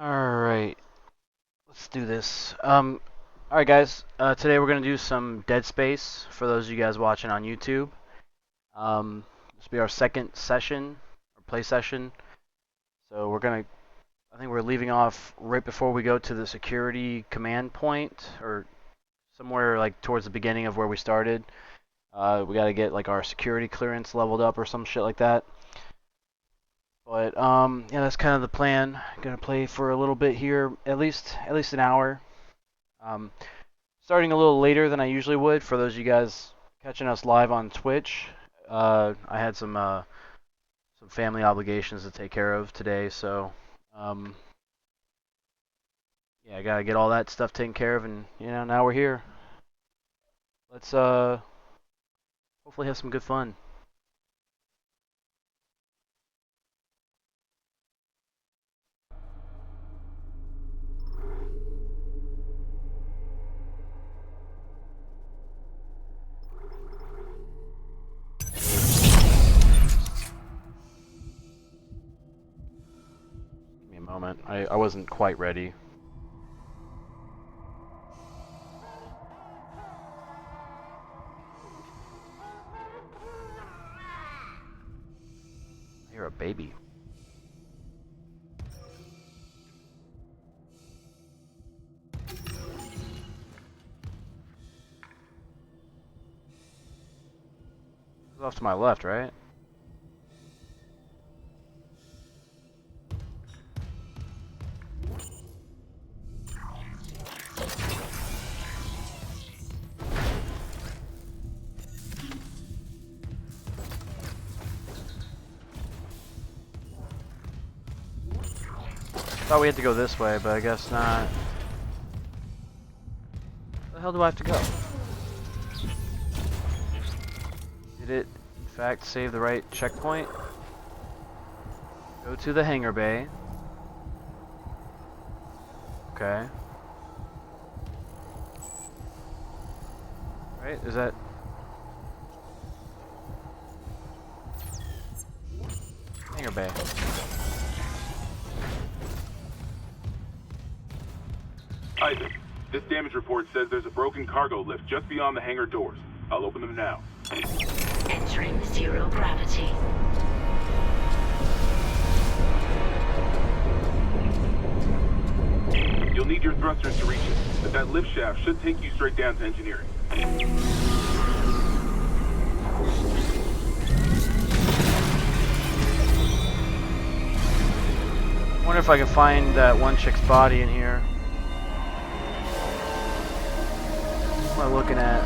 Alright, let's do this. Alright guys, today we're gonna do some Dead Space for those of you guys watching on YouTube. This will be our second session, or play session. So I think we're leaving off right before we go to the security command point, or somewhere like towards the beginning of where we started. We gotta get like our security clearance leveled up or some shit like that. But yeah, that's kind of the plan. Gonna play for a little bit here, at least an hour. Um, Starting a little later than I usually would for those of you guys catching us live on Twitch. I had some family obligations to take care of today, so um, yeah, I gotta get all that stuff taken care of, and now we're here. Let's hopefully have some good fun. Give me a moment. I wasn't quite ready. I hear a baby. It's off to my left, right? Thought we had to go this way, but I guess not. Where the hell do I have to go? Did it, in fact, save the right checkpoint? Go to the Hangar Bay. Okay. Right, is that... Hangar Bay. Isaac, this damage report says there's a broken cargo lift just beyond the hangar doors. I'll open them now. Entering zero gravity. You'll need your thrusters to reach it, but that lift shaft should take you straight down to engineering. I wonder if I can find that one chick's body in here. What am I looking at?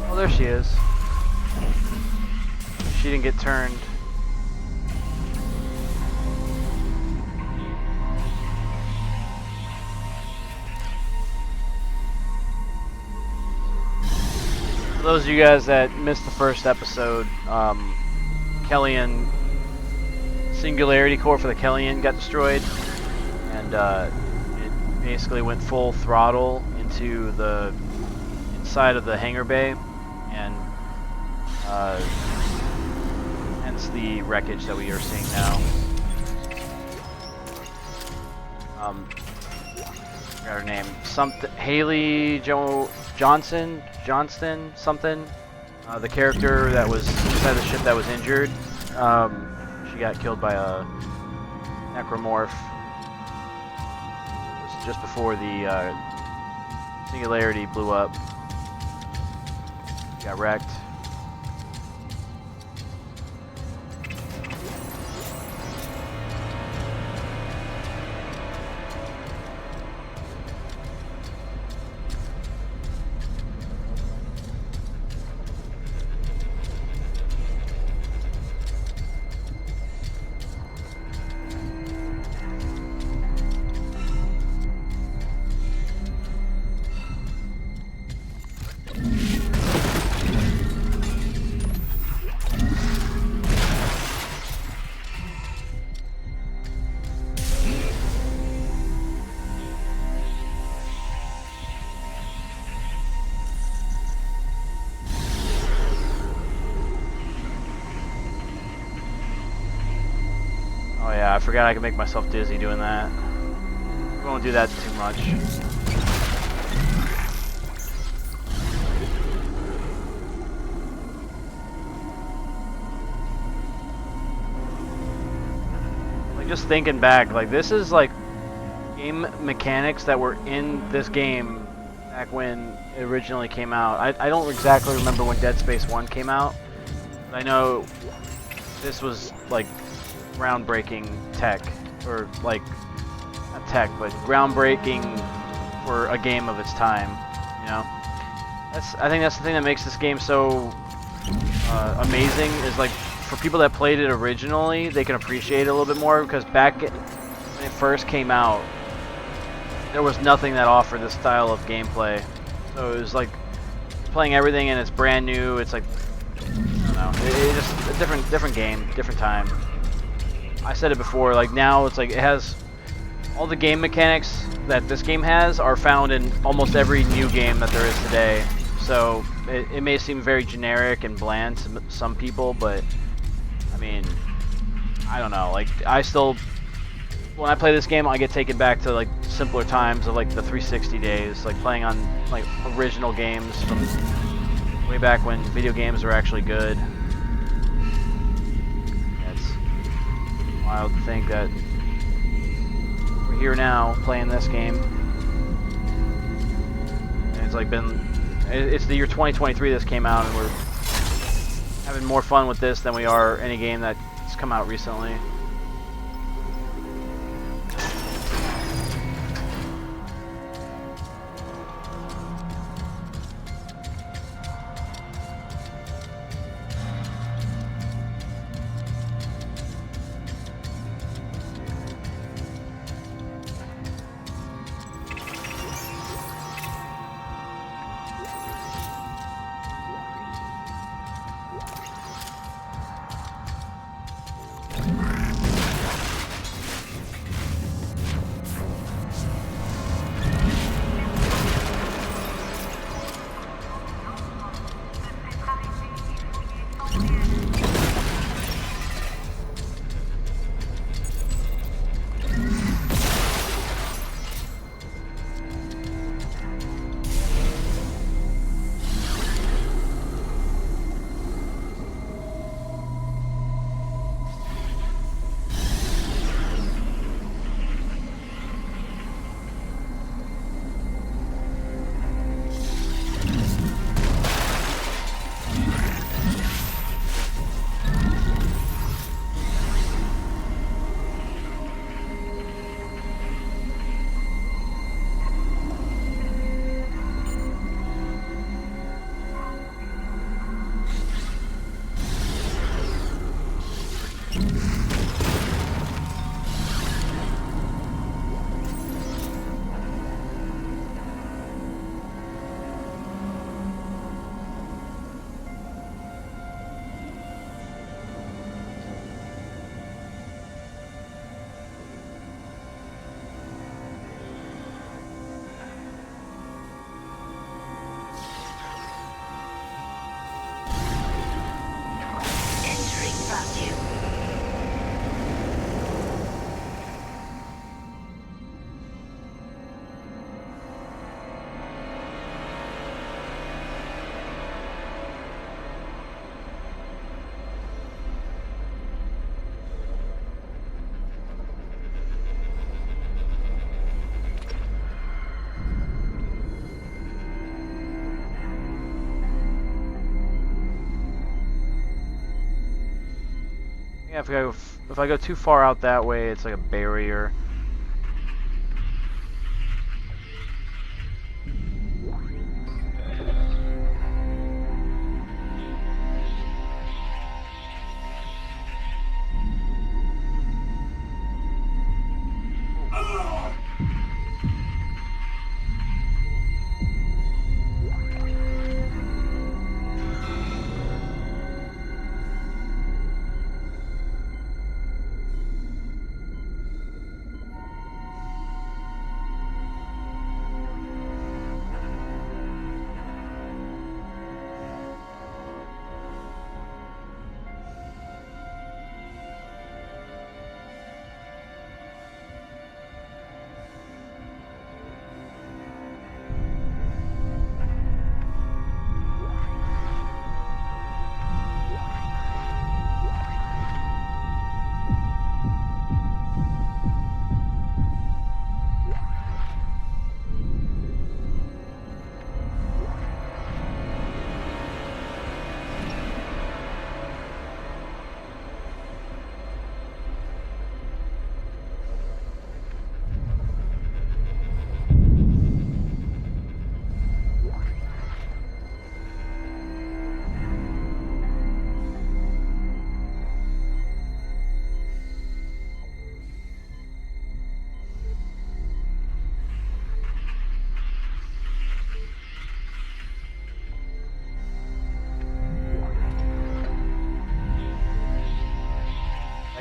Oh, there she is. She didn't get turned. For those of you guys that missed the first episode, Kellyan Singularity Core for the Kellyan got destroyed, and it basically went full throttle into the inside of the hangar bay, and hence the wreckage that we are seeing now. Forgot her name. Haley Johnston, something. The character that was inside the ship that was injured. She got killed by a necromorph. It was just before the Singularity blew up. Got wrecked. Oh yeah, I forgot I could make myself dizzy doing that. won't do that too much. Like, just thinking back, like, this is like game mechanics that were in this game back when it originally came out. I don't exactly remember when Dead Space 1 came out, but I know this was like groundbreaking tech, or like not tech, but groundbreaking for a game of its time. You know, I think that's the thing that makes this game so amazing. Is like for people that played it originally, they can appreciate it a little bit more because back when it first came out, there was nothing that offered this style of gameplay. So it was like playing everything and it's brand new. It's like, I don't know, it's just a different game, different time. I said it before, like now it's like it has all the game mechanics that this game has are found in almost every new game that there is today. So it may seem very generic and bland to some people, but I mean, I don't know, like I still, when I play this game, I get taken back to like simpler times of like the 360 days, like playing on like original games from way back when video games were actually good. It's wild to think that we're here now playing this game, and it's like it's the year 2023 this came out, and we're having more fun with this than we are any game that's come out recently. Yeah, if I go too far out that way, it's like a barrier.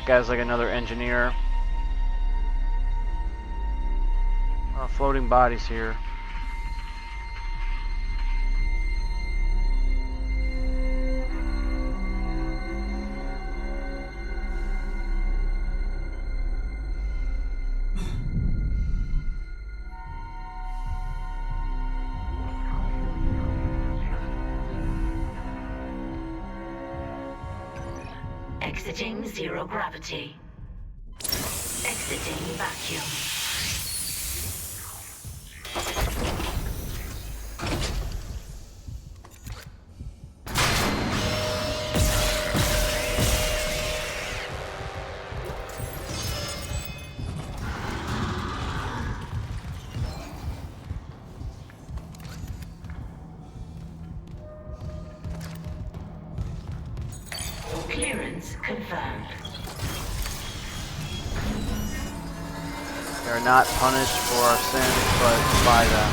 guy's like another engineer. Floating bodies here. Exiting zero gravity. Exiting vacuum. Clearance confirmed. They're not punished for our sins, but by them.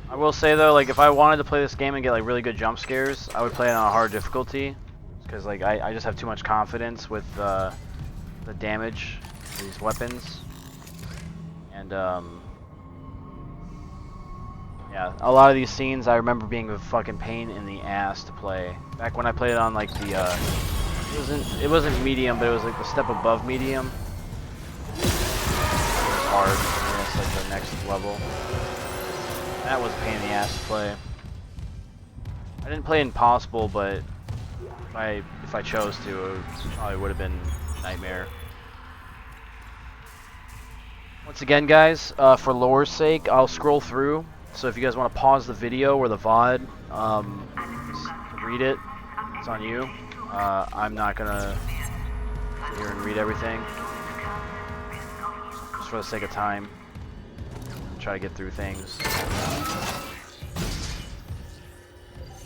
I will say though, like if I wanted to play this game and get like really good jump scares, I would play it on a hard difficulty, because like I just have too much confidence with the damage of these weapons, and yeah, a lot of these scenes I remember being a fucking pain in the ass to play. Back when I played it on like the it wasn't medium, but it was like the step above medium. It was hard. I mean, it's like the next level. That was a pain in the ass to play. I didn't play Impossible, but if I chose to, it probably would have been a nightmare. Once again, guys, for lore's sake, I'll scroll through. So if you guys want to pause the video or the VOD, just read it. It's on you. I'm not gonna sit here and read everything, just for the sake of time. Try to get through things.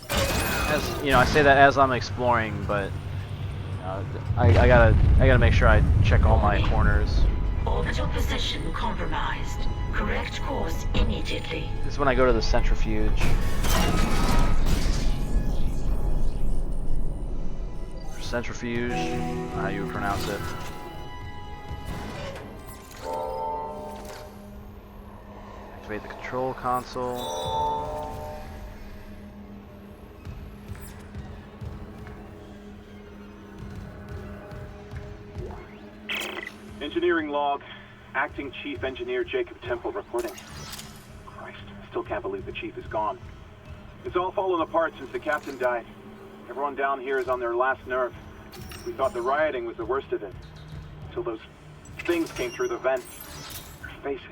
As you know, I say that as I'm exploring, but I gotta make sure I check all my corners. Orbital position compromised. Correct course immediately. This is when I go to the Centrifuge. Centrifuge, how you pronounce it. Activate the control console. Engineering log. Acting Chief Engineer Jacob Temple reporting. Christ, I still can't believe the chief is gone. It's all fallen apart since the captain died. Everyone down here is on their last nerve. We thought the rioting was the worst of it, until those things came through the vents. Their faces.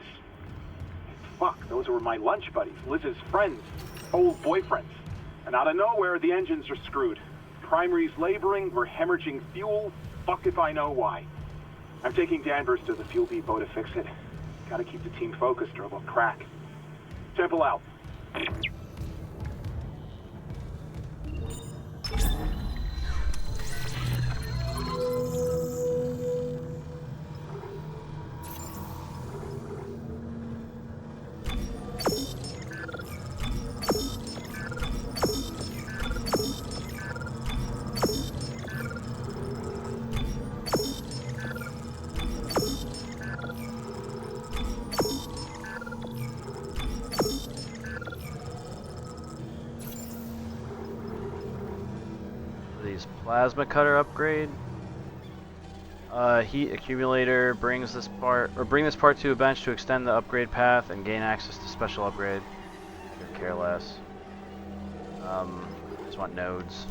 Fuck, those were my lunch buddies, Liz's friends, old boyfriends. And out of nowhere, the engines are screwed. Primary's laboring, we're hemorrhaging fuel. Fuck if I know why. I'm taking Danvers to the fuel depot to fix it. Gotta keep the team focused or it'll crack. Temple out. Plasma cutter upgrade. Heat accumulator brings this part, or bring this part to a bench to extend the upgrade path and gain access to special upgrade. I could care less. Just want nodes.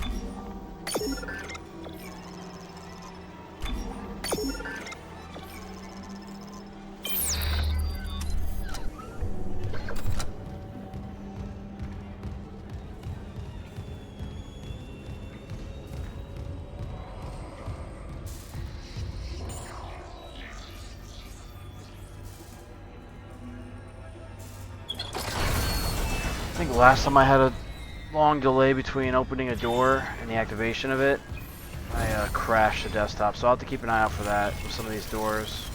I think last time I had a long delay between opening a door and the activation of it, I crashed the desktop, so I'll have to keep an eye out for that with some of these doors.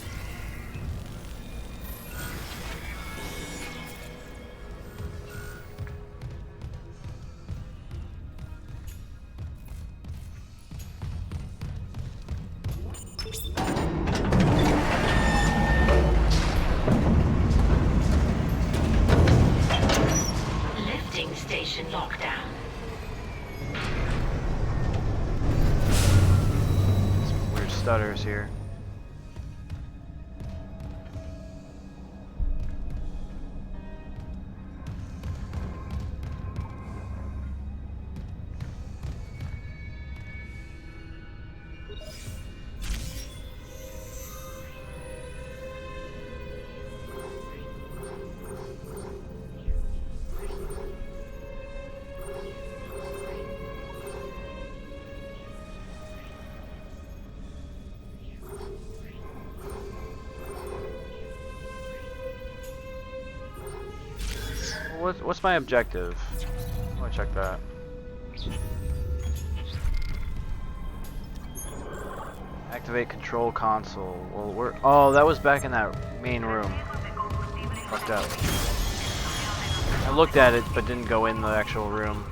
Lifting station lockdown. Some weird stutters here. What's my objective? I want to check that. Activate control console. Well, oh, that was back in that main room. Fucked up. I looked at it, but didn't go in the actual room.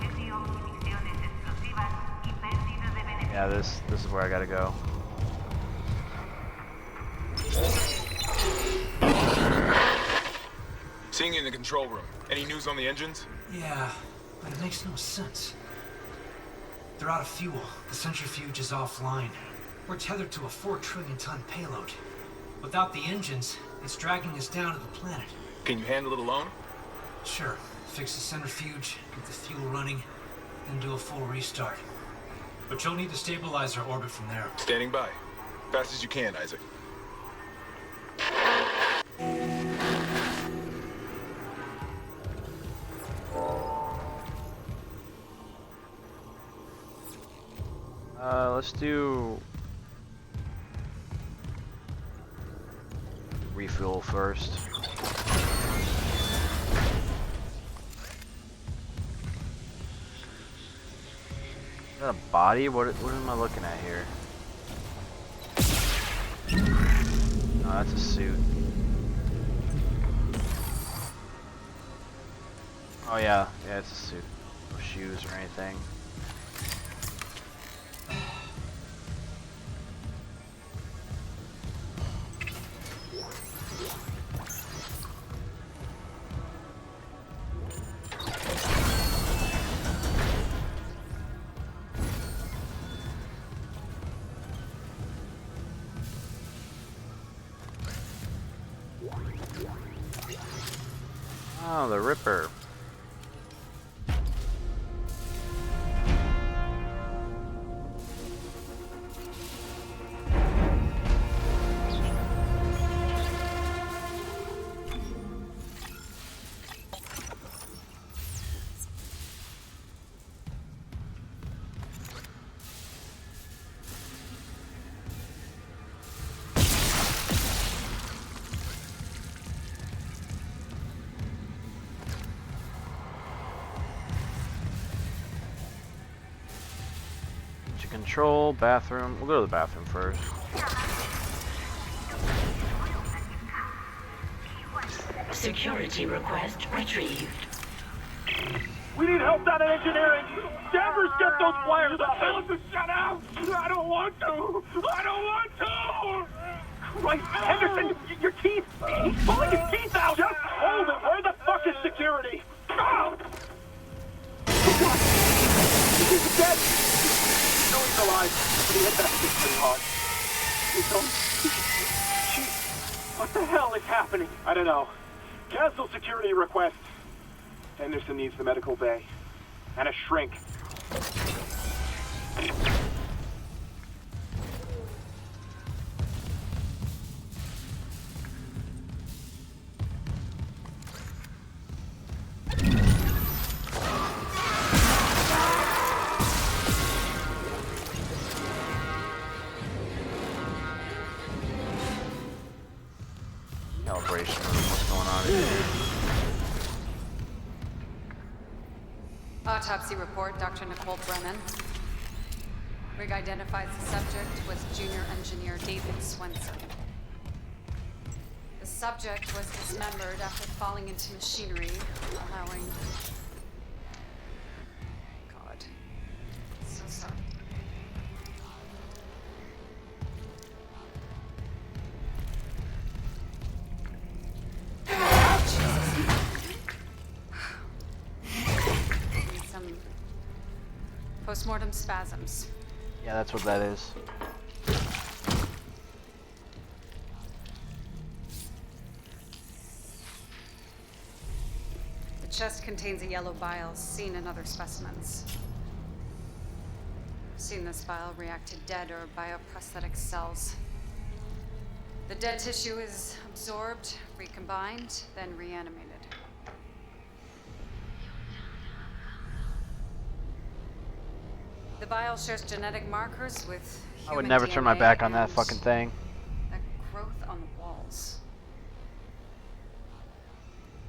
Yeah, this is where I gotta go. Seeing you in the control room. Any news on the engines? Yeah, but it makes no sense. They're out of fuel. The centrifuge is offline. We're tethered to a 4 trillion ton payload. Without the engines, it's dragging us down to the planet. Can you handle it alone? Sure, fix the centrifuge, get the fuel running, then do a full restart. But you'll need to stabilize our orbit from there. Standing by. Fast as you can, Isaac. Let's do refuel first. Is that a body? What am I looking at here? No, that's a suit. Oh yeah, it's a suit. No shoes or anything. Oh, the Ripper. Control, bathroom. We'll go to the bathroom first. Security request retrieved. We need help down in engineering. Danvers, get those wires up. Tell us to shut out. I don't want to. I don't want to. Christ, Henderson, your teeth. He's pulling his teeth out. Just hold it. Where the fuck is security? Oh! He's dead. No, he's alive. But he hit that shit pretty hard. What the hell is happening? I don't know. Cancel security request. Henderson needs the medical bay. And a shrink. Calibration. What's going on here? Autopsy report, Dr. Nicole Brennen. Rig identifies the subject was Junior Engineer David Swenson. The subject was dismembered after falling into machinery, allowing... God. So sorry. Postmortem spasms. Yeah, that's what that is. The chest contains a yellow bile seen in other specimens. I've seen this bile react to dead or bioprosthetic cells. The dead tissue is absorbed, recombined, then reanimated. The bile shares genetic markers with I would human never turn my DNA back on that and fucking thing. that growth on the walls.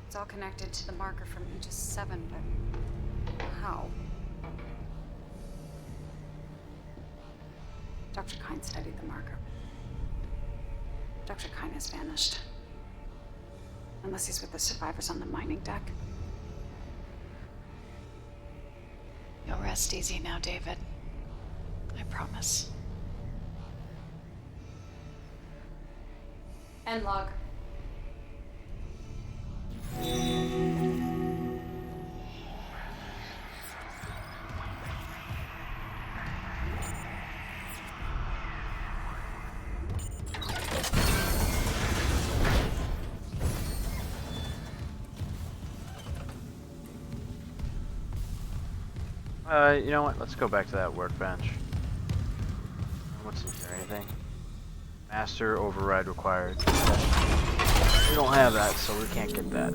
It's all connected to the marker from Aegis 7, but how? Dr. Kine studied the marker. Dr. Kine has vanished. Unless he's with the survivors on the mining deck. You'll rest easy now, David. I promise. End log. You know what? Let's go back to that workbench. What's in here? Anything? Master override required. We don't have that, so we can't get that.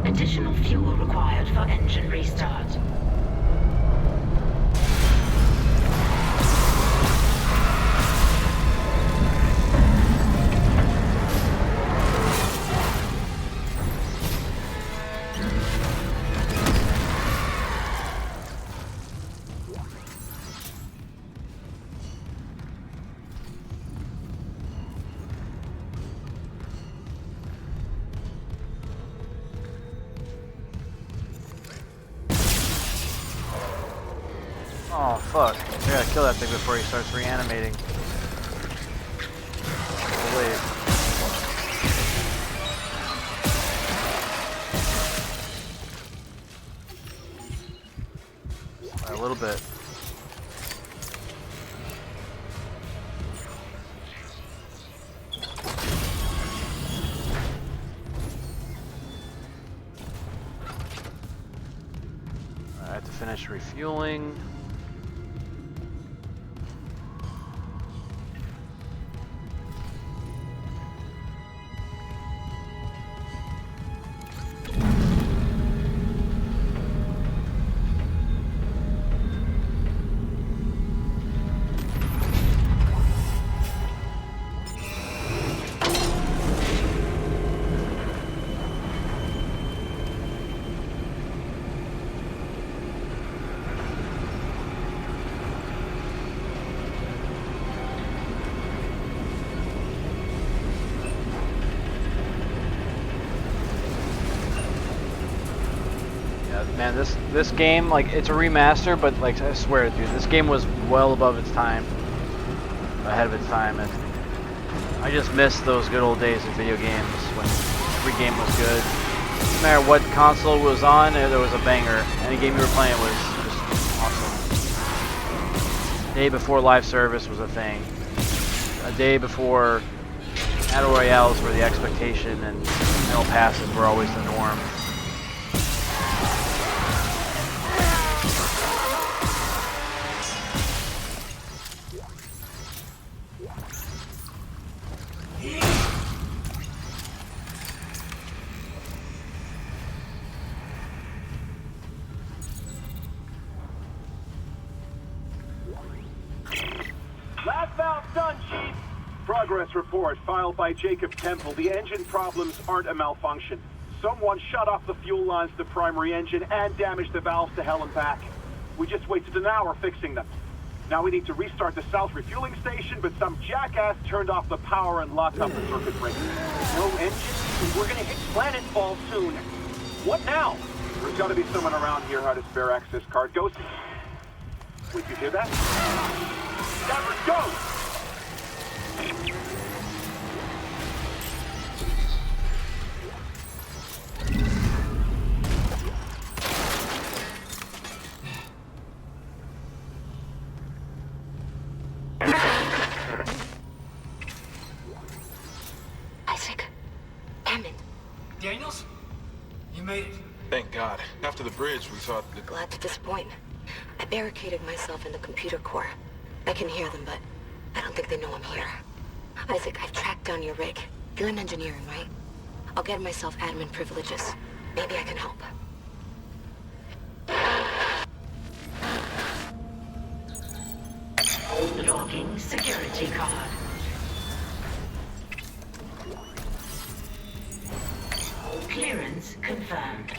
Additional fuel required for engine restart. Oh fuck. I gotta kill that thing before he starts reanimating. Oh, wait. A little bit. I have to finish refueling. Man, this game, like, it's a remaster, but like I swear, dude, this game was well above its time, ahead of its time, and I just miss those good old days of video games when every game was good. No matter what console was on, there was a banger. Any game you were playing was just awesome. Day before live service was a thing. A day before Battle Royales were the expectation, and battle passes were always the norm. Last valve done, Chief. Progress report filed by Jacob Temple. The engine problems aren't a malfunction. Someone shut off the fuel lines to the primary engine and damaged the valves to hell and back. We just wasted an hour fixing them. Now we need to restart the south refueling station, but some jackass turned off the power and locked up the circuit breaker. No engine? We're gonna hit planetfall soon. What now? There's gotta be someone around here who had a spare access card. Go see. Wait, you hear that? Never go! Isaac. Hammond. Daniels? You made it. Thank God. After the bridge, we thought that... Glad to disappoint. I barricaded myself in the computer core. I can hear them, but I don't think they know I'm here. Isaac, I've tracked down your rig. You're in engineering, right? I'll get myself admin privileges. Maybe I can help. Logging security card. Clearance confirmed.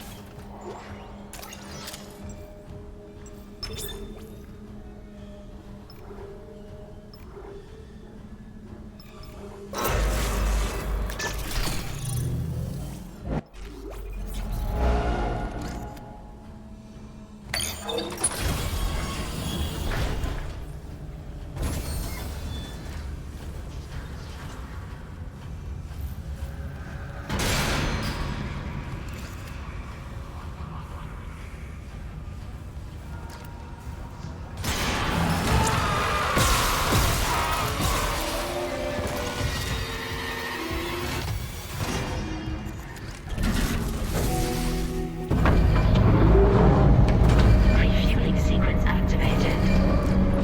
Refueling sequence activated.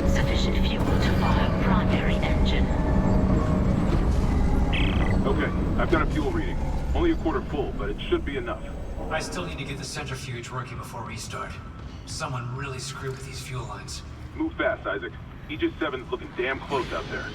Sufficient fuel to fire primary engine. Okay, I've got a fuel reading. Only a quarter full, but it should be enough. I still need to get the centrifuge working before restart. Someone really screwed with these fuel lines. Move fast, Isaac. Aegis 7's looking damn close out there.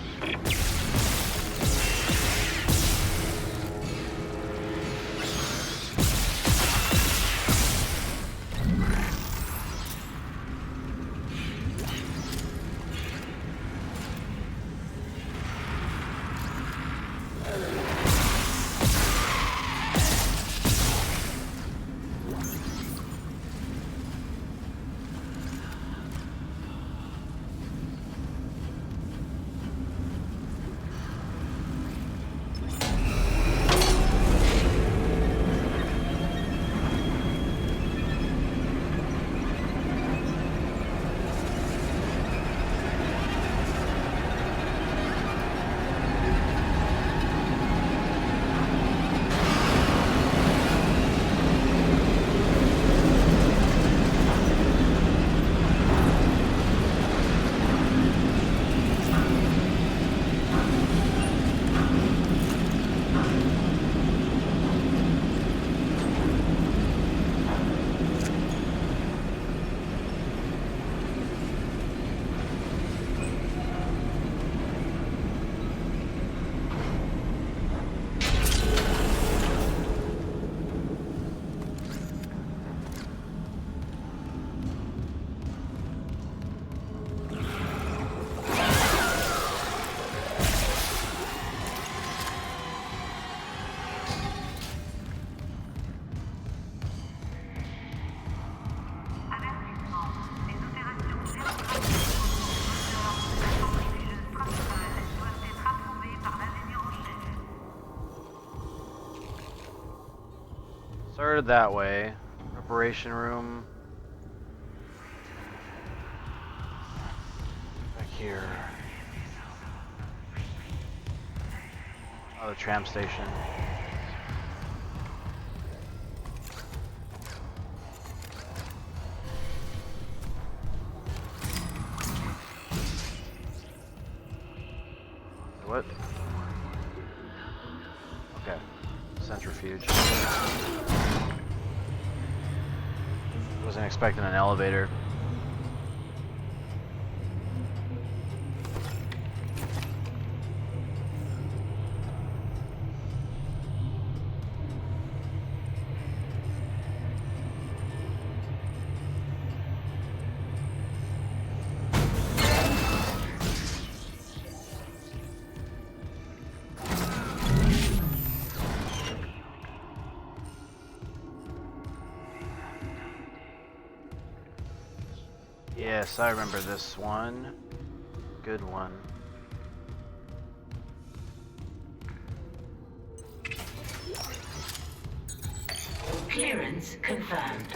Started that way. Preparation room. Back here. Oh, the tram station. What? Okay. Centrifuge. Wasn't expecting an elevator. Yes, I remember this one. Good one. Clearance confirmed.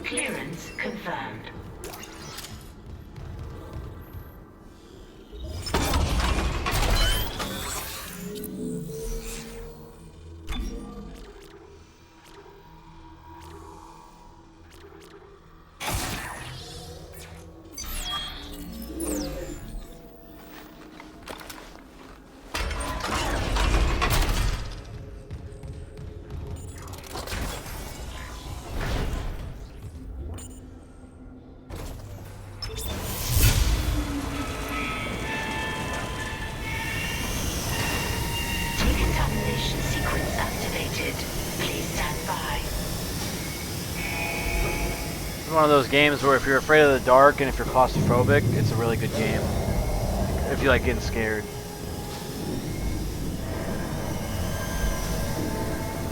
Clearance confirmed. Decontamination sequence activated. Please stand by. It's one of those games where if you're afraid of the dark and if you're claustrophobic, it's a really good game. If you like getting scared.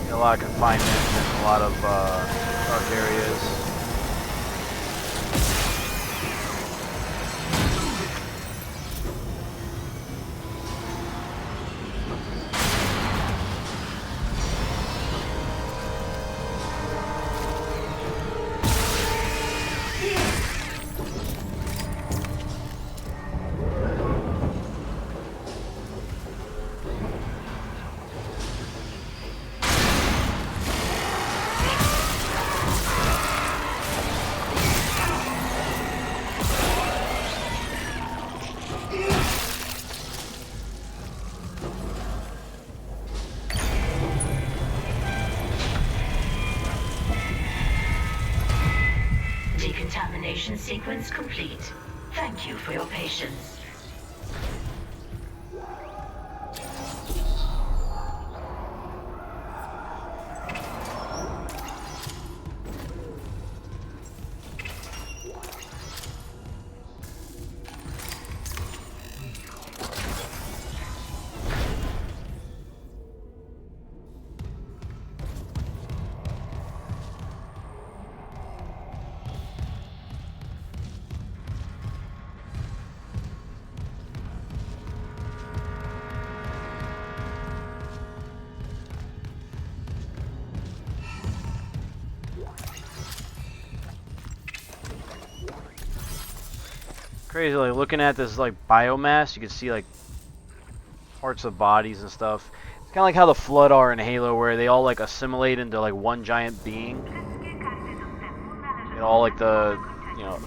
A lot of confinement and a lot of dark areas. Decontamination sequence complete. Thank you for your patience. Crazy, like looking at this like biomass, you can see like parts of bodies and stuff. It's kind of like how the Flood are in Halo, where they all like assimilate into like one giant being. You know, all like the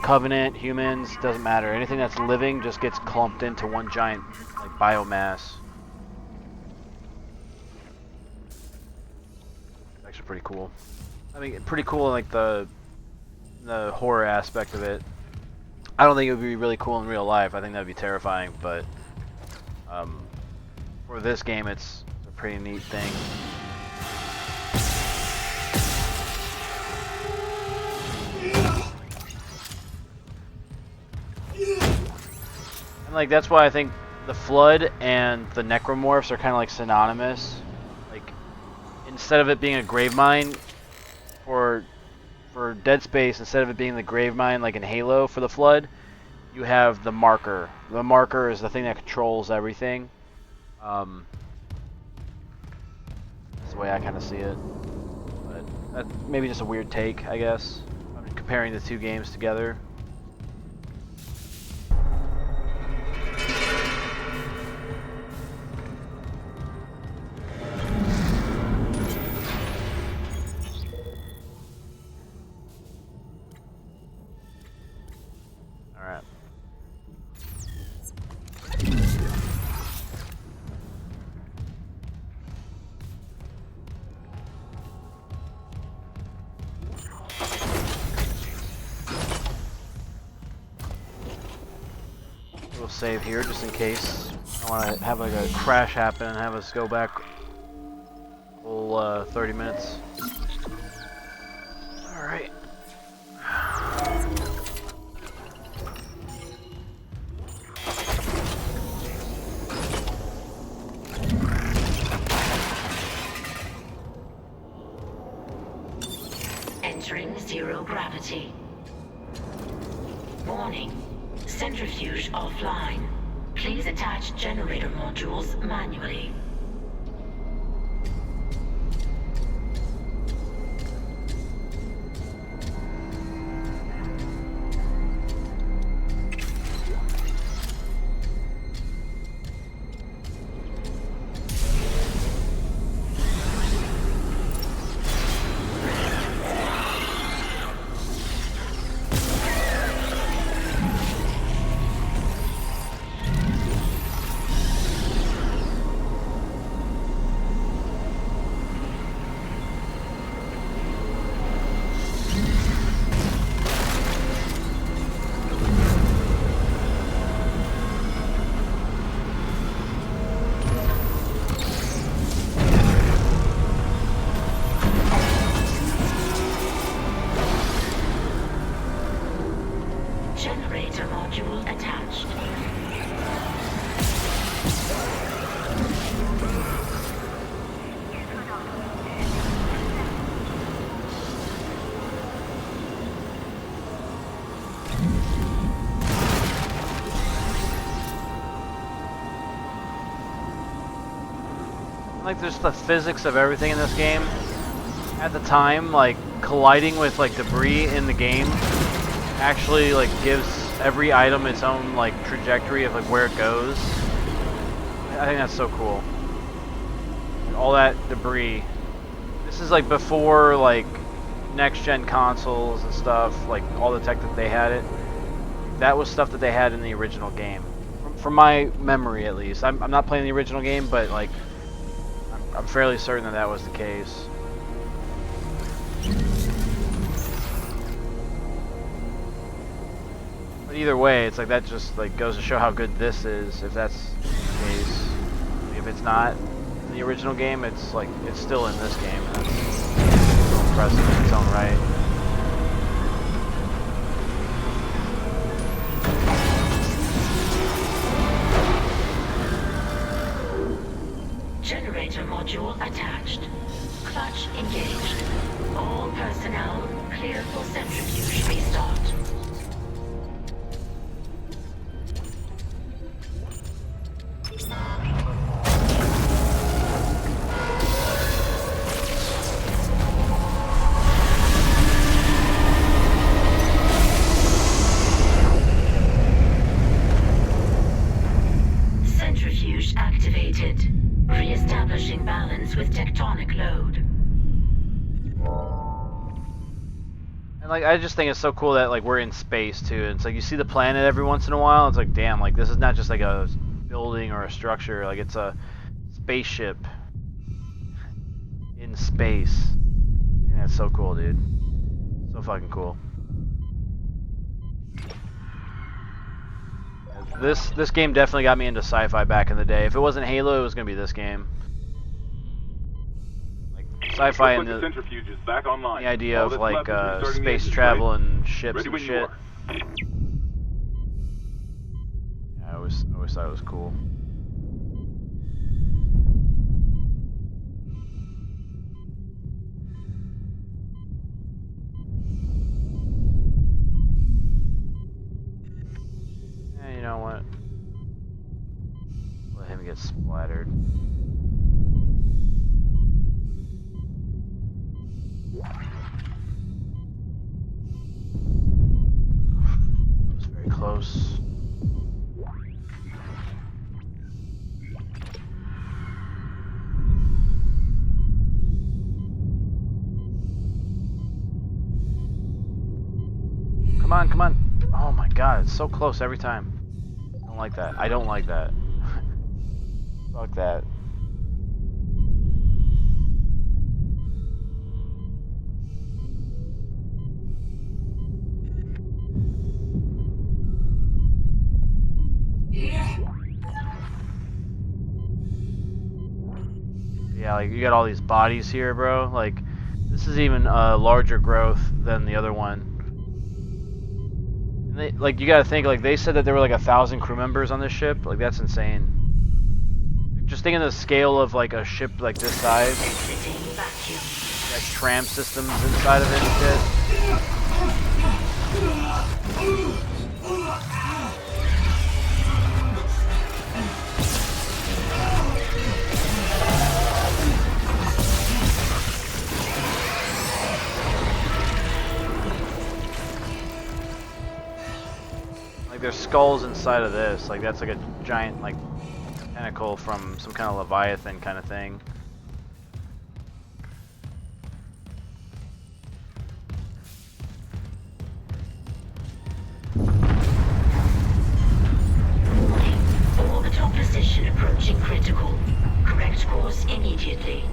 Covenant, humans, doesn't matter. Anything that's living just gets clumped into one giant like biomass. Actually, pretty cool. I mean, pretty cool in like the horror aspect of it. I don't think it would be really cool in real life. I think that would be terrifying, but for this game, it's a pretty neat thing. And like that's why I think the Flood and the Necromorphs are kind of like synonymous. Like instead of it being a grave mine for Dead Space, instead of it being the grave mine like in Halo for the Flood, you have the marker. The marker is the thing that controls everything. That's the way I kind of see it. But that's maybe just a weird take, I guess. I'm comparing the two games together. Alright. We'll save here just in case. I want to have like a crash happen and have us go back a whole 30 minutes. Alright. Entering zero gravity. Warning. Centrifuge offline. Please attach generator modules manually. Generator module attached. Like there's the physics of everything in this game. At the time, like colliding with like debris in the game actually like gives every item its own like trajectory of like where it goes. I think that's so cool. All that debris. This is like before like next gen consoles and stuff, like all the tech that they had it. That was stuff that they had in the original game. From my memory at least. I'm not playing the original game, but like I'm fairly certain that that was the case. But either way, it's like that just like goes to show how good this is, if that's the case. If it's not in the original game, it's like it's still in this game. That's so impressive in its own right. Generator module attached. Clutch engaged. All personnel clear for centrifuge restart. Centrifuge activated. Re-establishing balance with tectonic load. And like I just think it's so cool that like we're in space too. And it's like you see the planet every once in a while. It's like damn, like this is not just like a building or a structure. Like it's a spaceship in space. Yeah, it's so cool, dude. So fucking cool. this game definitely got me into sci-fi back in the day. If it wasn't Halo, it was gonna be this game. Like sci-fi Looks and like the centrifuge is back online. the idea All of that's like left is restarting the space engines, travel right? and ships Ready and when you shit. are. Yeah, I always thought it was cool. Yeah, you know what? Let him get splattered. That was very close. Come on, come on. Oh my god, it's so close every time. I don't like that. I don't like that. Fuck that. Yeah, like you got all these bodies here, bro. Like this is even larger growth than the other one. And they, like you gotta think, like they said that there were like 1,000 crew members on this ship. Like that's insane. Just thinking the scale of like a ship like this size. Like tram systems inside of it and shit. Like there's skulls inside of this. Like that's like a giant like tentacle from some kind of Leviathan kind of thing. Orbital position approaching critical. Correct course immediately.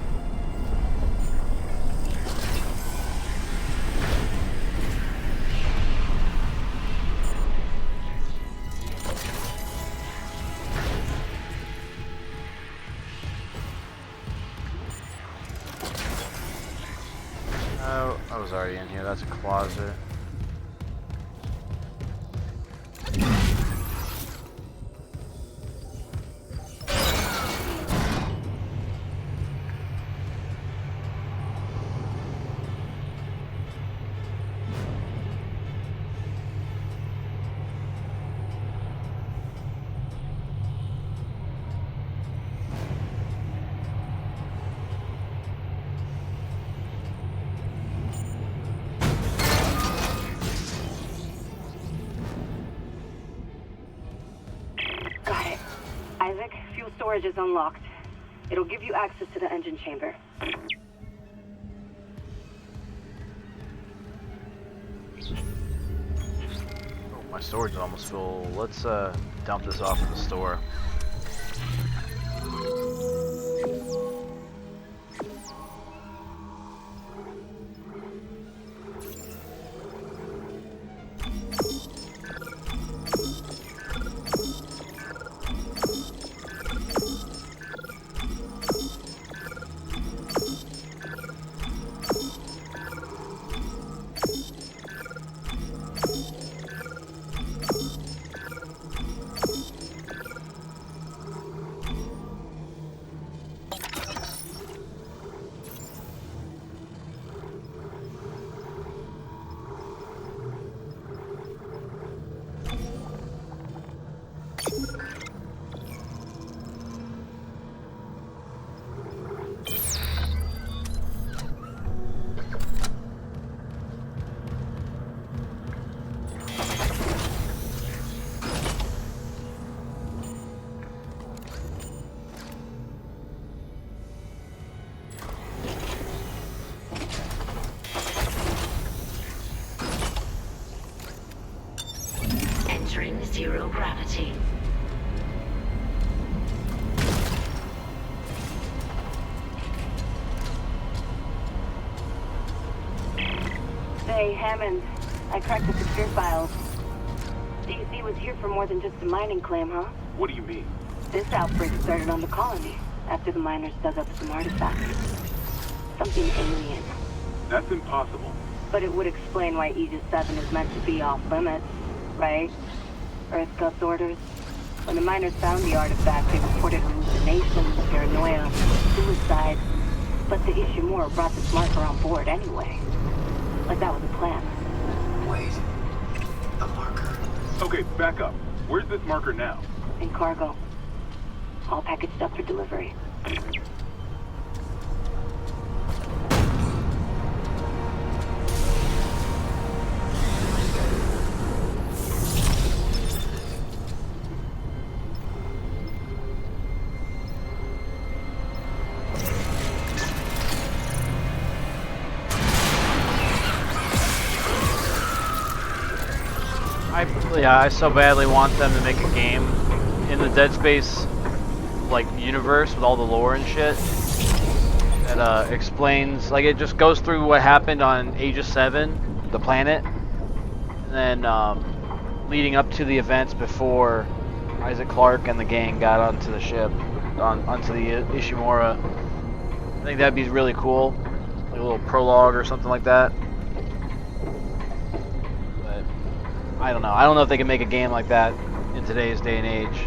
Oh, I was already in here. That's a closet. Got it. Isaac, fuel storage is unlocked. It'll give you access to the engine chamber. Oh, my storage is almost full. Let's dump this off in the store. Entering zero gravity. Hey, Hammond. I cracked the secure files. DC was here for more than just a mining claim, huh? What do you mean? This outbreak started on the colony, after the miners dug up some artifacts. Something alien. That's impossible. But it would explain why Aegis 7 is meant to be off limits, right? Earth God's orders. When the miners found the artifact, they reported hallucinations, paranoia, suicide. But the Ishimura brought this marker on board anyway. Like that was a plan. Wait. The marker? Okay, back up. Where's this marker now? In cargo. All packaged up for delivery. I so badly want them to make a game in the Dead Space like universe with all the lore and shit that explains, like, it just goes through what happened on Aegis 7, the planet, and then leading up to the events before Isaac Clarke and the gang got onto the ship, onto the Ishimura. I think that'd be really cool, like a little prologue or something like that. I don't know. I don't know if they can make a game like that in today's day and age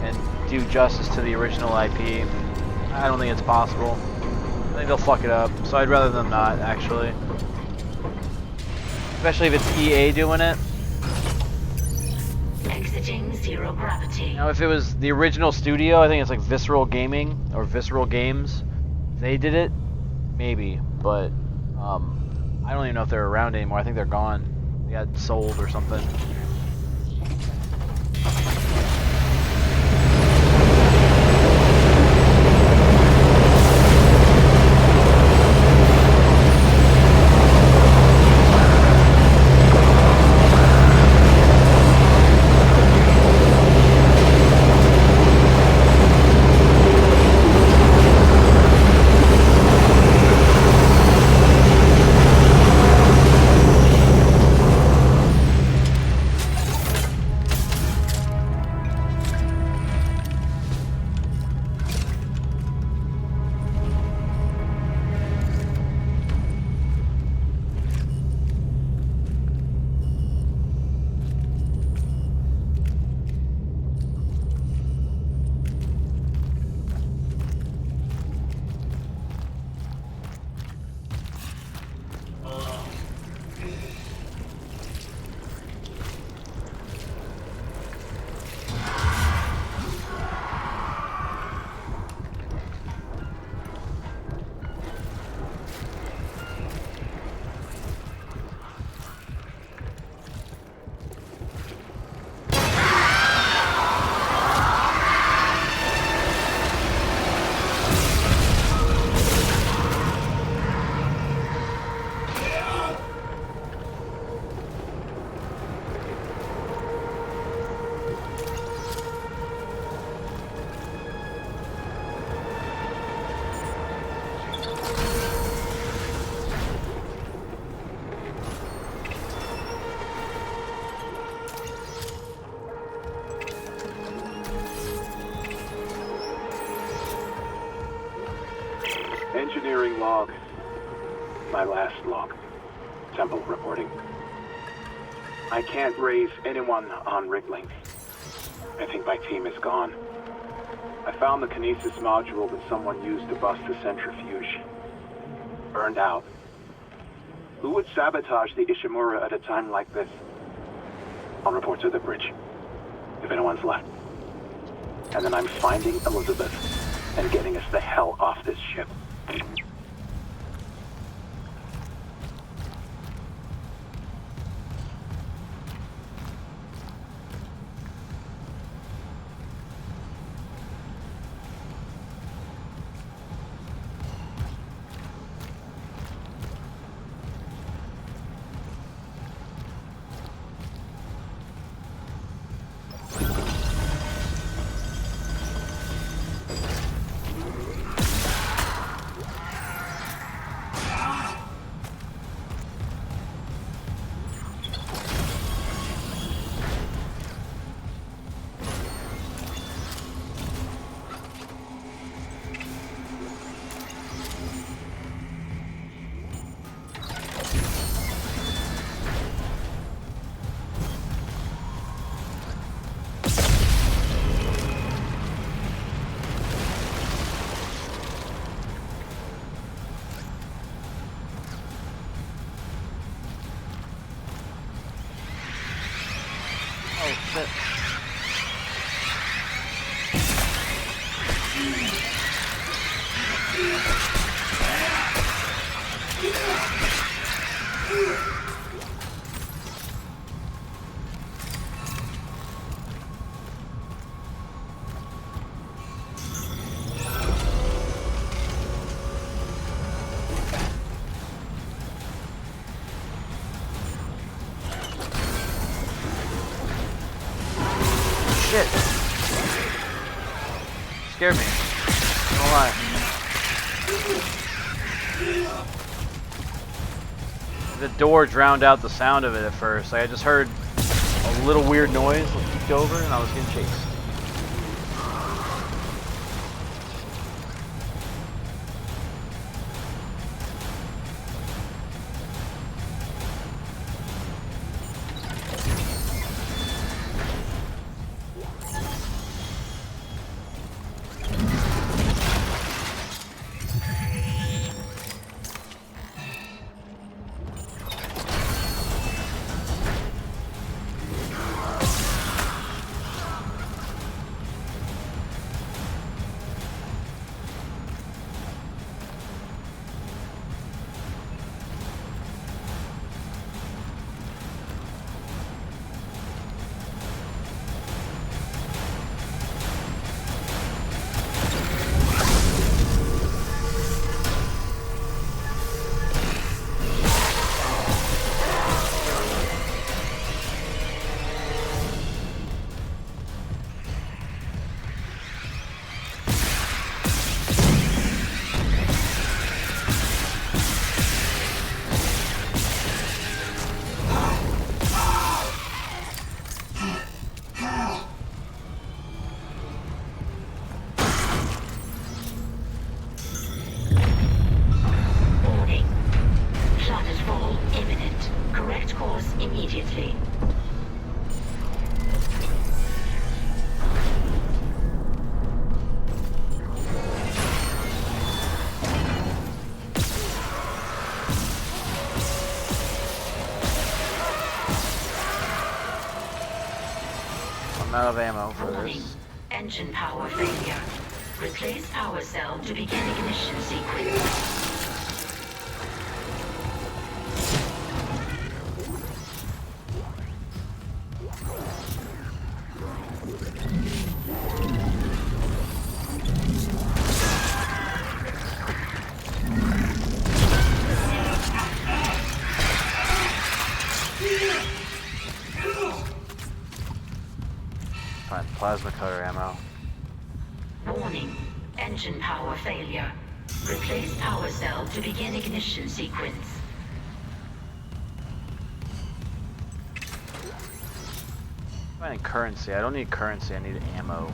and do justice to the original IP. I don't think it's possible. I think they'll fuck it up. So I'd rather them not, actually. Especially if it's EA doing it. Exiting zero gravity. Now, if it was the original studio, I think it's like Visceral Gaming or Visceral Games. If they did it, maybe. But I don't even know if they're around anymore. I think they're gone. They got sold or something. Engineering log. My last log. Temple reporting. I can't raise anyone on Rickling. I think my team is gone. I found the kinesis module that someone used to bust the centrifuge. Burned out. Who would sabotage the Ishimura at a time like this? I'll report to the bridge, if anyone's left. And then I'm finding Elizabeth and getting us the hell off this ship. Shit. Scared me. Not gonna lie. The door drowned out the sound of it at first. Like, I just heard a little weird noise that peeked over and I was getting chased. Immediately. I'm out of ammo for Warning. this. Engine power failure. Replace power cell to begin ignition sequence. Find plasma cutter ammo. Warning. Engine power failure. Replace power cell to begin ignition sequence. Finding currency. I don't need currency, I need ammo.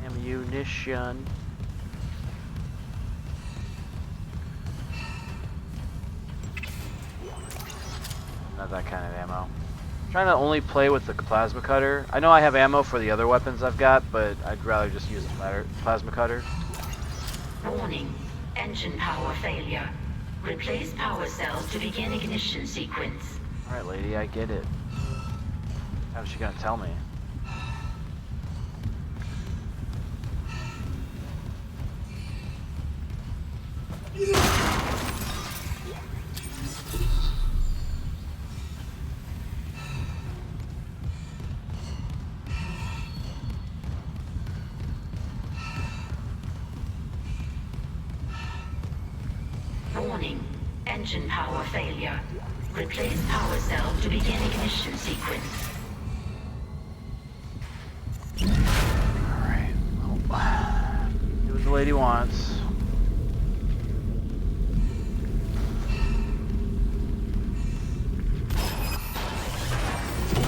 Ammunition. Not that kind of ammo. I'm trying to only play with the plasma cutter. I know I have ammo for the other weapons I've got, but I'd rather just use the plasma cutter. Warning. Engine power failure. Replace power cells to begin ignition sequence. Alright, lady, I get it. How's she gonna tell me? Warning. Engine power failure. Replace power cell to begin ignition sequence. Alright, well, do what the lady wants.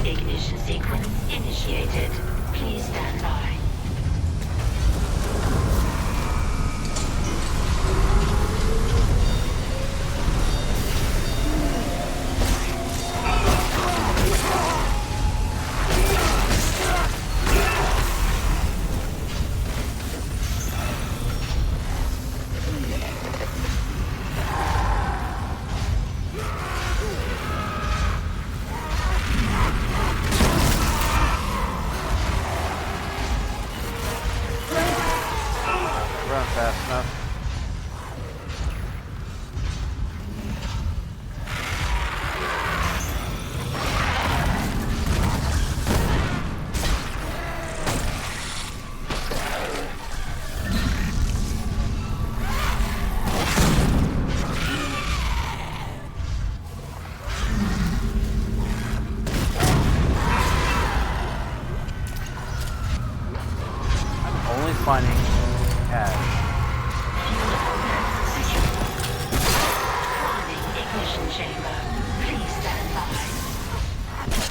Ignition sequence initiated. Please stand by.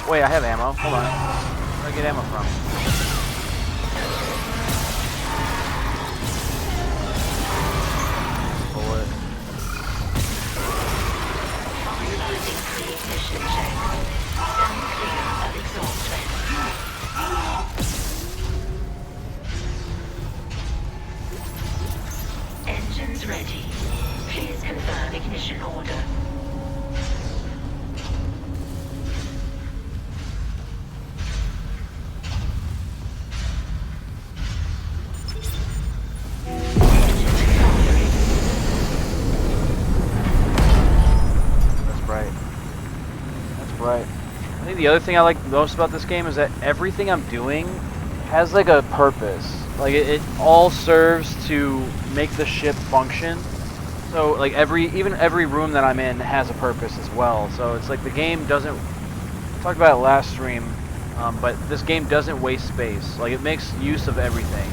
Wait, I have ammo. Hold on. Where do I get ammo from? Bullet. Finalizing pre-ignition check. Stand clear of exhaust vents. Engines ready. Please confirm ignition order. That's bright. That's bright. I think the other thing I like most about this game is that everything I'm doing has like a purpose. Like it all serves to make the ship function. So like even every room that I'm in has a purpose as well. So it's like the game doesn't. I talked about it last stream, but this game doesn't waste space. Like it makes use of everything.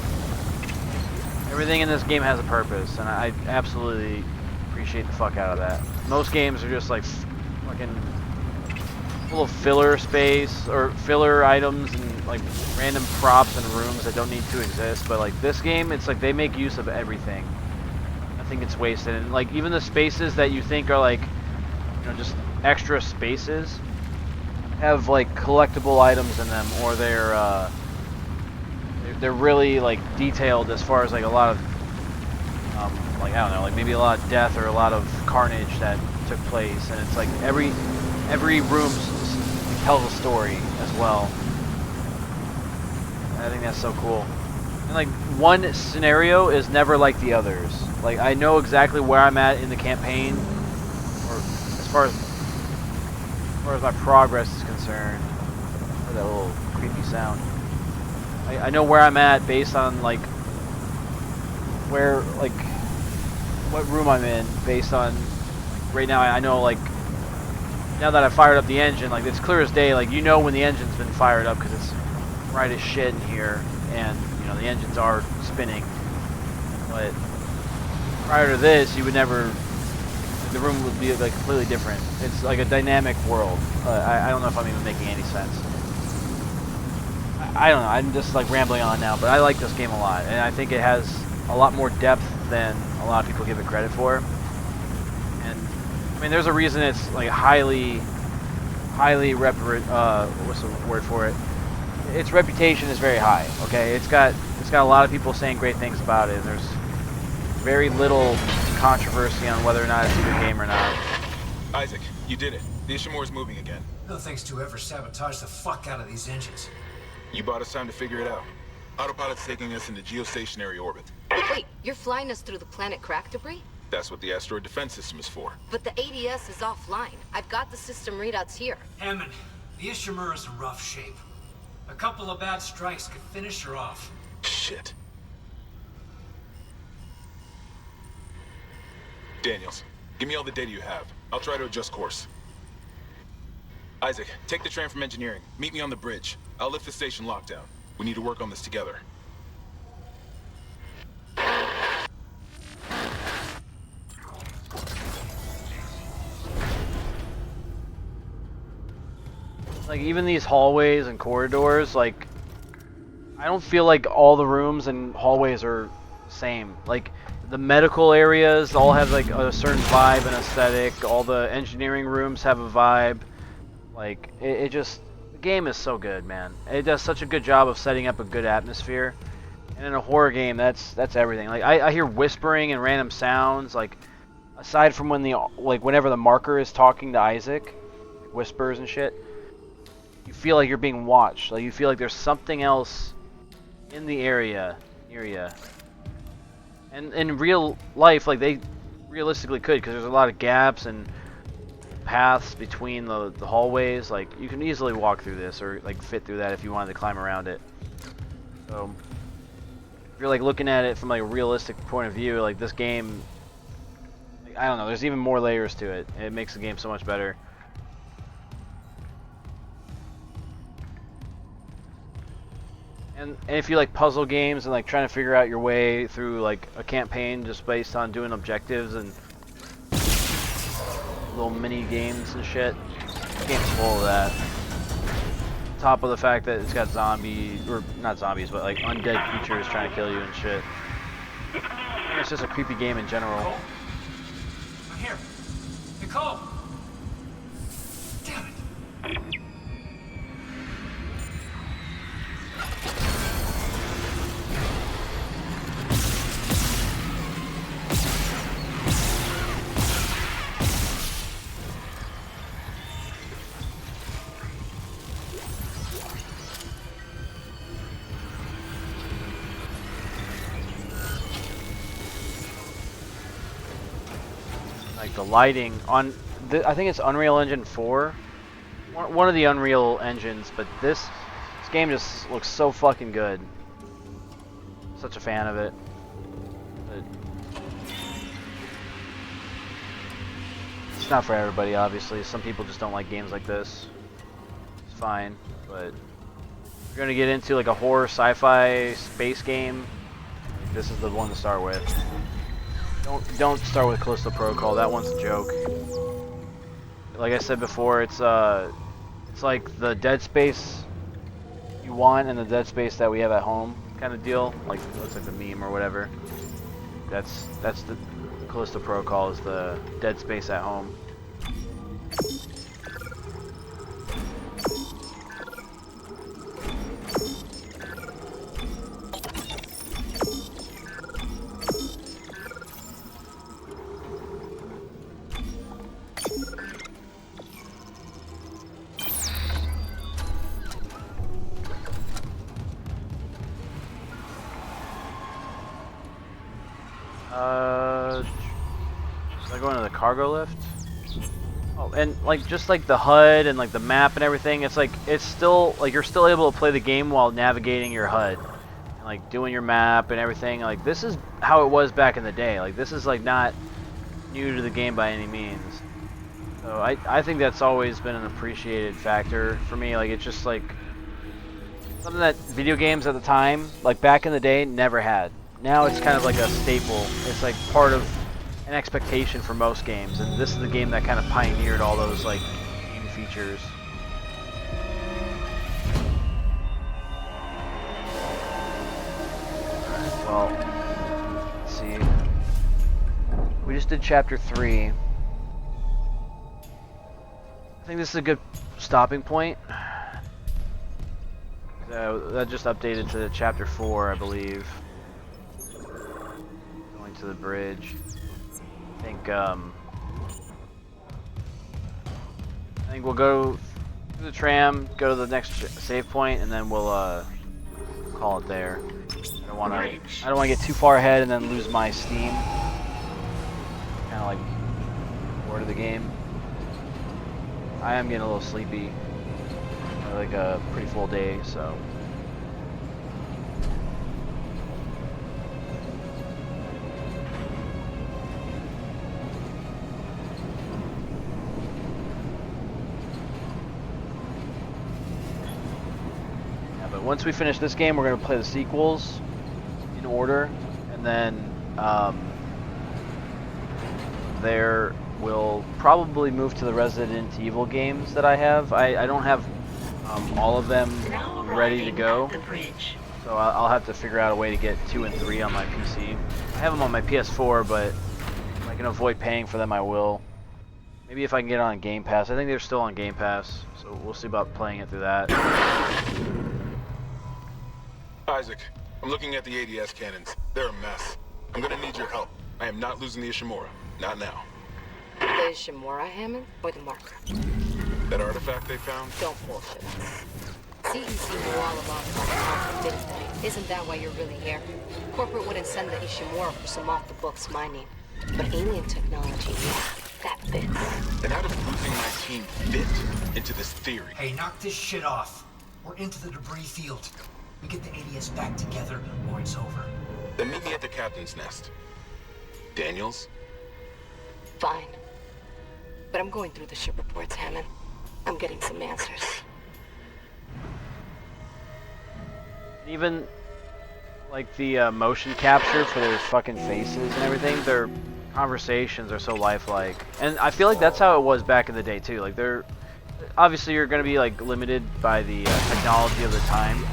Everything in this game has a purpose, and I absolutely appreciate the fuck out of that. Most games are just like fucking full of filler space or filler items and like random props and rooms that don't need to exist. But like this game, it's like they make use of everything. Nothing gets wasted, and like even the spaces that you think are like, you know, just extra spaces have like collectible items in them, or they're really like detailed as far as like a lot of like I don't know, like maybe a lot of death or a lot of carnage that took place, and it's like every room tells a story as well. I think that's so cool. And like one scenario is never like the others. Like I know exactly where I'm at in the campaign, or as far as my progress is concerned. Or that little creepy sound. I know where I'm at based on like where like what room I'm in based on like, right now I know like now that I fired up the engine, like it's clear as day, like you know when the engine's been fired up because it's bright as shit in here, and you know the engines are spinning. But prior to this, you would never. The room would be like completely different. It's like a dynamic world. I don't know if I'm even making any sense. I don't know. I'm just like rambling on now, but I like this game a lot, and I think it has a lot more depth than a lot of people give it credit for. And I mean, there's a reason it's like highly what's the word for it? Its reputation is very high. Okay, it's got a lot of people saying great things about it, and there's very little controversy on whether or not it's a good game or not. Isaac, you did it. The Ishimura's moving again. No thanks to whoever sabotaged the fuck out of these engines. You bought us time to figure it out. Autopilot's taking us into geostationary orbit. Wait, you're flying us through the planet crack debris? That's what the asteroid defense system is for. But the ADS is offline. I've got the system readouts here. Hammond, the Ishimura's in rough shape. A couple of bad strikes could finish her off. Shit. Daniels, give me all the data you have. I'll try to adjust course. Isaac, take the tram from engineering. Meet me on the bridge. I'll lift the station lockdown. We need to work on this together. Like even these hallways and corridors, like I don't feel like all the rooms and hallways are the same. Like the medical areas all have like a certain vibe and aesthetic. All the engineering rooms have a vibe. Like it just, the game is so good, man. It does such a good job of setting up a good atmosphere. And in a horror game, that's everything. Like I hear whispering and random sounds. Like aside from when whenever the marker is talking to Isaac, like whispers and shit. You feel like you're being watched. Like you feel like there's something else in the area near you. And in real life, like they realistically could, because there's a lot of gaps and paths between the hallways. Like you can easily walk through this or like fit through that if you wanted to climb around it. So if you're like looking at it from like a realistic point of view, like this game, like, I don't know. There's even more layers to it. It makes the game so much better. And if you like puzzle games and like trying to figure out your way through like a campaign just based on doing objectives and little mini games and shit, the game's full of that. top of the fact that it's got zombies, or not zombies, but like undead creatures trying to kill you and shit. It's just a creepy game in general. Nicole? I'm here. Nicole! Damn it. Like the lighting on, I think it's Unreal Engine 4, one of the Unreal engines, but this game just looks so fucking good. Such a fan of it. But it's not for everybody, obviously. Some people just don't like games like this. It's fine, but if you're gonna get into like a horror sci-fi space game, this is the one to start with. Don't start with Callisto Protocol. That one's a joke. Like I said before, it's like the Dead Space you want and the Dead Space that we have at home kind of deal. Like looks like the meme or whatever. That's the Callisto Protocol is the Dead Space at home. Should I go into the cargo lift? Oh, and like just like the HUD and like the map and everything, it's like it's still like you're still able to play the game while navigating your HUD and like doing your map and everything. Like this is how it was back in the day. Like this is like not new to the game by any means. So I think that's always been an appreciated factor for me. Like it's just like something that video games at the time, like back in the day, never had. Now it's kind of like a staple. It's like part of an expectation for most games, and this is the game that kind of pioneered all those like game features. Alright, well, let's see. We just did chapter 3. I think this is a good stopping point. That just updated to chapter 4, I believe. Going to the bridge. I think we'll go through the tram, go to the next save point, and then we'll call it there. I don't want to get too far ahead and then lose my steam. Kind of like bored of the game. I am getting a little sleepy. Like a pretty full day, so. Yeah, but once we finish this game, we're gonna play the sequels in order, and then there we'll probably move to the Resident Evil games that I have. I don't have all of them ready to go, so I'll have to figure out a way to get 2 and 3 on my PC. I have them on my PS4, but if I can avoid paying for them, I will. Maybe if I can get it on Game Pass. I think they're still on Game Pass, so we'll see about playing it through that. Isaac, I'm looking at the ADS cannons. They're a mess. I'm gonna need your help. I am not losing the Ishimura. Not now. The Ishimura, Hammond, or the marker? That artifact they found? Don't bullshit us. CEC knew all about it on Wednesday. Isn't that why you're really here? Corporate wouldn't send the Ishimura for some off-the-books mining. But alien technology, yeah, that fits. Then how does losing my team fit into this theory? Hey, knock this shit off. We're into the debris field. We get the ADS back together, or it's over. Then meet me at the captain's nest. Daniels? Fine. But I'm going through the ship reports, Hammond. I'm getting some answers. Even like the motion capture for their fucking faces and everything, their conversations are so lifelike, and I feel like that's how it was back in the day too. Like obviously you're gonna be like limited by the technology of the time,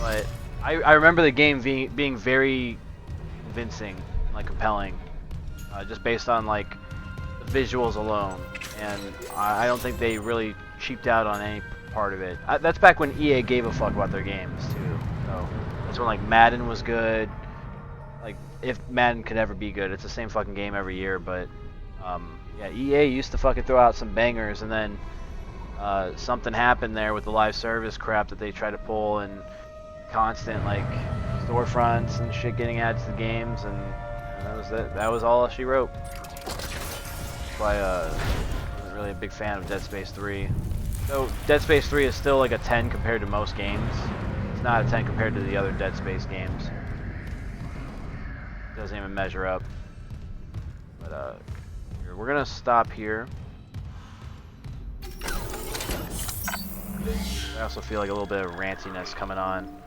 but I remember the game being very convincing, like compelling, just based on like the visuals alone, and I don't think they really cheaped out on any part of it. That's back when EA gave a fuck about their games too. So that's when like Madden was good. Like if Madden could ever be good, it's the same fucking game every year. But yeah, EA used to fucking throw out some bangers, and then something happened there with the live service crap that they tried to pull, and constant like storefronts and shit getting added to the games, and that was it. That was all she wrote. That's why I wasn't really a big fan of Dead Space 3. So Dead Space 3 is still like a 10 compared to most games. It's not a 10 compared to the other Dead Space games. It doesn't even measure up. But here, we're gonna stop here. I also feel like a little bit of rantiness coming on.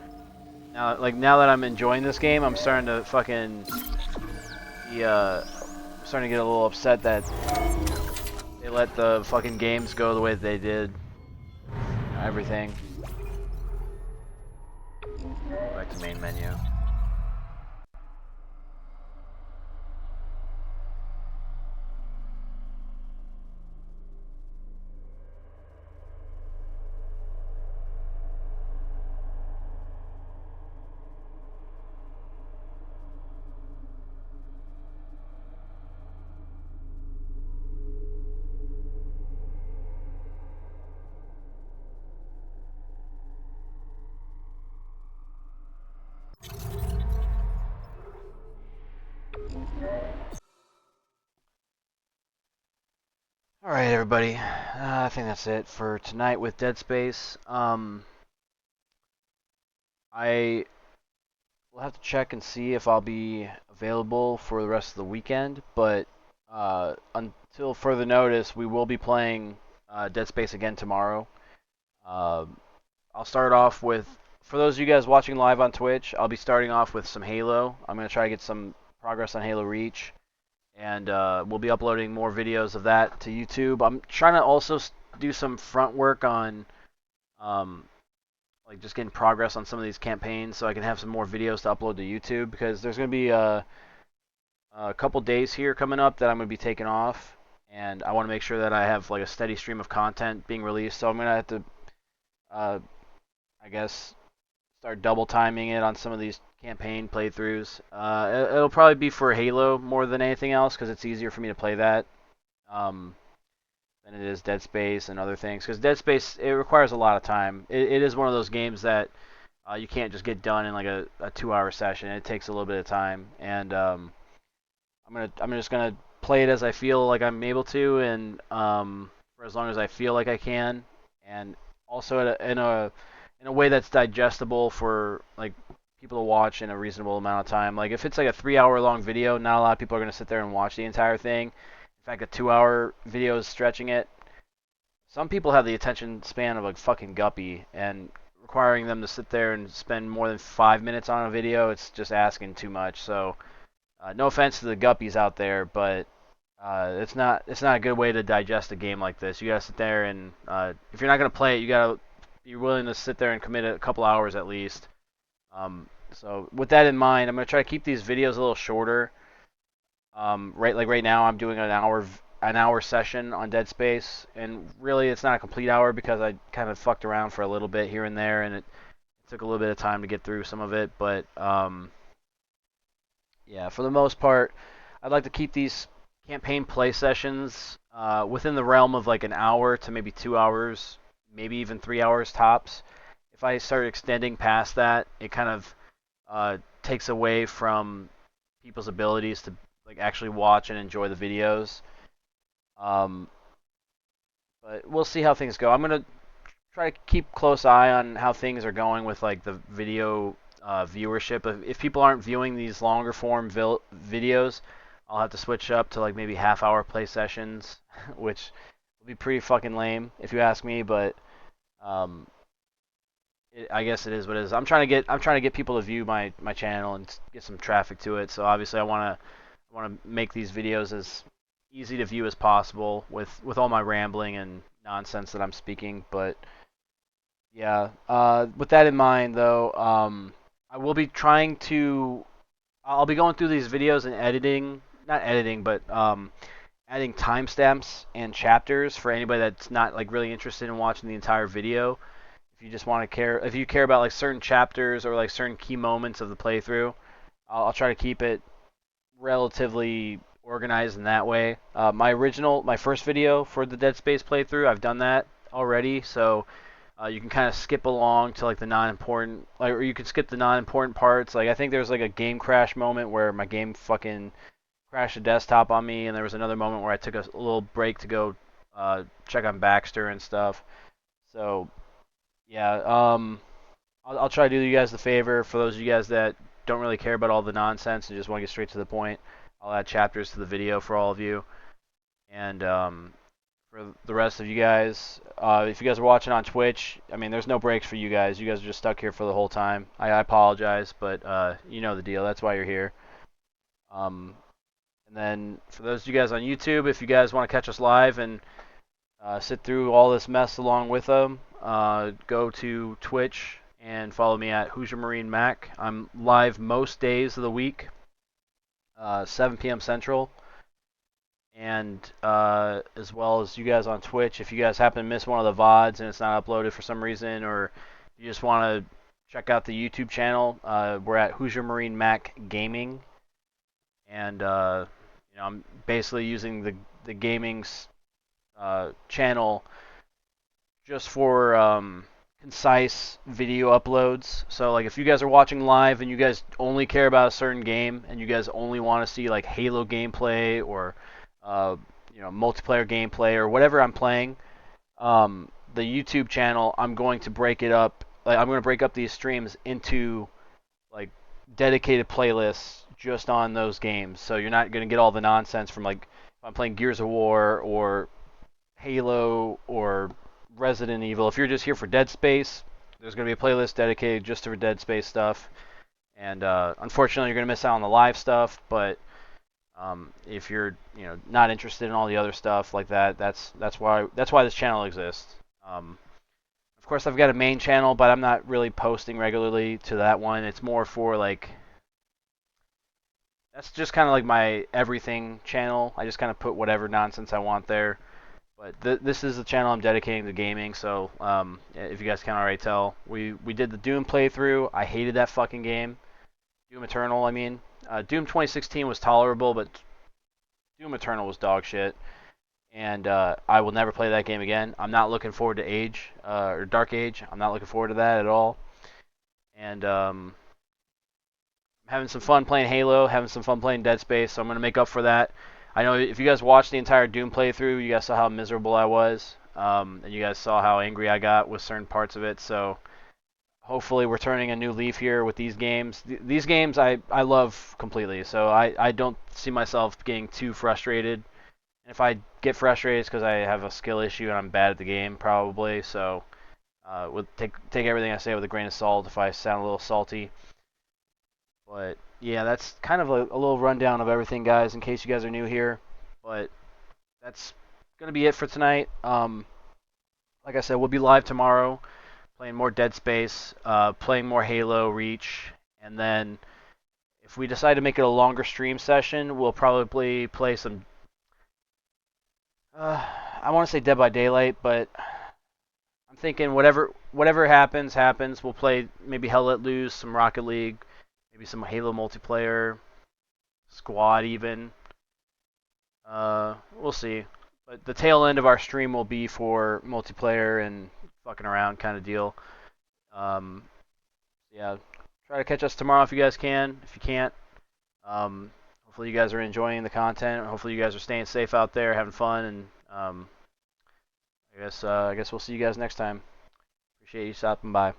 Now that I'm enjoying this game, I'm starting to fucking I'm starting to get a little upset that they let the fucking games go the way that they did. Everything. Back to main menu. Alright, everybody. I think that's it for tonight with Dead Space. I will have to check and see if I'll be available for the rest of the weekend, but until further notice, we will be playing Dead Space again tomorrow. I'll start off with, for those of you guys watching live on Twitch, I'll be starting off with some Halo. I'm going to try to get some progress on Halo Reach, and we'll be uploading more videos of that to YouTube. I'm trying to also do some front work on like just getting progress on some of these campaigns so I can have some more videos to upload to YouTube, because there's going to be a couple days here coming up that I'm going to be taking off, and I want to make sure that I have like a steady stream of content being released. So I'm going to have to I guess start double timing it on some of these campaign playthroughs. It'll probably be for Halo more than anything else, because it's easier for me to play that than it is Dead Space and other things. Because Dead Space, it requires a lot of time. It is one of those games that you can't just get done in like a 2-hour session. It takes a little bit of time, and I'm just gonna play it as I feel like I'm able to, and for as long as I feel like I can, and also in a way that's digestible for like people to watch in a reasonable amount of time. Like if it's like a 3-hour long video, not a lot of people are gonna sit there and watch the entire thing. In fact, a 2-hour video is stretching it. Some people have the attention span of like fucking Guppy, and requiring them to sit there and spend more than 5 minutes on a video, it's just asking too much. So no offense to the Guppies out there, but it's not a good way to digest a game like this. You gotta sit there and if you're not gonna play it, you gotta be willing to sit there and commit a couple hours at least. So with that in mind, I'm gonna try to keep these videos a little shorter. Right now, I'm doing an hour session on Dead Space, and really it's not a complete hour because I kind of fucked around for a little bit here and there, and it took a little bit of time to get through some of it. But yeah, for the most part, I'd like to keep these campaign play sessions within the realm of like an hour to maybe 2 hours, maybe even 3 hours tops. If I start extending past that, it kind of takes away from people's abilities to like actually watch and enjoy the videos. But we'll see how things go. I'm gonna try to keep close eye on how things are going with like the video viewership. If people aren't viewing these longer form videos, I'll have to switch up to like maybe half-hour play sessions, which will be pretty fucking lame if you ask me. But I guess it is what it is. I'm trying to get people to view my channel and get some traffic to it. So obviously I want to make these videos as easy to view as possible with all my rambling and nonsense that I'm speaking. But yeah, with that in mind, though, I will be trying to. I'll be going through these videos and editing, not editing, but adding timestamps and chapters for anybody that's not like really interested in watching the entire video. If you just want to care, if you care about like certain chapters or like certain key moments of the playthrough, I'll try to keep it relatively organized in that way. My first video for the Dead Space playthrough, I've done that already, so you can kind of skip along to like the non-important, like, or you can skip the non-important parts. Like I think there's like a game crash moment where my game fucking crashed the desktop on me, and there was another moment where I took a little break to go check on Baxter and stuff. So yeah, I'll try to do you guys the favor. For those of you guys that don't really care about all the nonsense and just want to get straight to the point, I'll add chapters to the video for all of you. And for the rest of you guys, if you guys are watching on Twitch, I mean, there's no breaks for you guys. You guys are just stuck here for the whole time. I apologize, but you know the deal. That's why you're here. And then for those of you guys on YouTube, if you guys want to catch us live and sit through all this mess along with them, go to Twitch and follow me at Hoosier Marine Mac. I'm live most days of the week, 7 p.m. Central. And as well as you guys on Twitch, if you guys happen to miss one of the VODs and it's not uploaded for some reason, or you just want to check out the YouTube channel, we're at Hoosier Marine Mac Gaming. And I'm basically using the gaming's channel just for concise video uploads. So like if you guys are watching live and you guys only care about a certain game and you guys only want to see like Halo gameplay or multiplayer gameplay or whatever I'm playing, the YouTube channel, I'm going to break it up. Like I'm going to break up these streams into like dedicated playlists just on those games. So you're not going to get all the nonsense from like if I'm playing Gears of War or Halo or Resident Evil. If you're just here for Dead Space, there's going to be a playlist dedicated just to Dead Space stuff. And unfortunately, you're going to miss out on the live stuff. But if you're not interested in all the other stuff like that, that's why this channel exists. Of course, I've got a main channel, but I'm not really posting regularly to that one. It's more for like that's just kind of like my everything channel. I just kind of put whatever nonsense I want there. But this is the channel I'm dedicating to gaming, so if you guys can't already tell, we did the Doom playthrough. I hated that fucking game. Doom Eternal, I mean. Doom 2016 was tolerable, but Doom Eternal was dog shit. And I will never play that game again. I'm not looking forward to Age, or Dark Age. I'm not looking forward to that at all. And I'm having some fun playing Halo, having some fun playing Dead Space, so I'm going to make up for that. I know if you guys watched the entire Doom playthrough, you guys saw how miserable I was, and you guys saw how angry I got with certain parts of it, so hopefully we're turning a new leaf here with these games. These games I love completely, so I don't see myself getting too frustrated. And if I get frustrated, it's because I have a skill issue and I'm bad at the game, probably, so take everything I say with a grain of salt if I sound a little salty. But yeah, that's kind of a little rundown of everything, guys, in case you guys are new here. But that's going to be it for tonight. Like I said, we'll be live tomorrow, playing more Dead Space, playing more Halo Reach, and then if we decide to make it a longer stream session, we'll probably play some, I want to say Dead by Daylight, but I'm thinking whatever happens, happens. We'll play maybe Hell Let Loose, some Rocket League, maybe some Halo multiplayer, squad even. We'll see. But the tail end of our stream will be for multiplayer and fucking around kind of deal. Yeah, try to catch us tomorrow if you guys can. If you can't, hopefully you guys are enjoying the content. Hopefully you guys are staying safe out there, having fun, and I guess we'll see you guys next time. Appreciate you stopping by.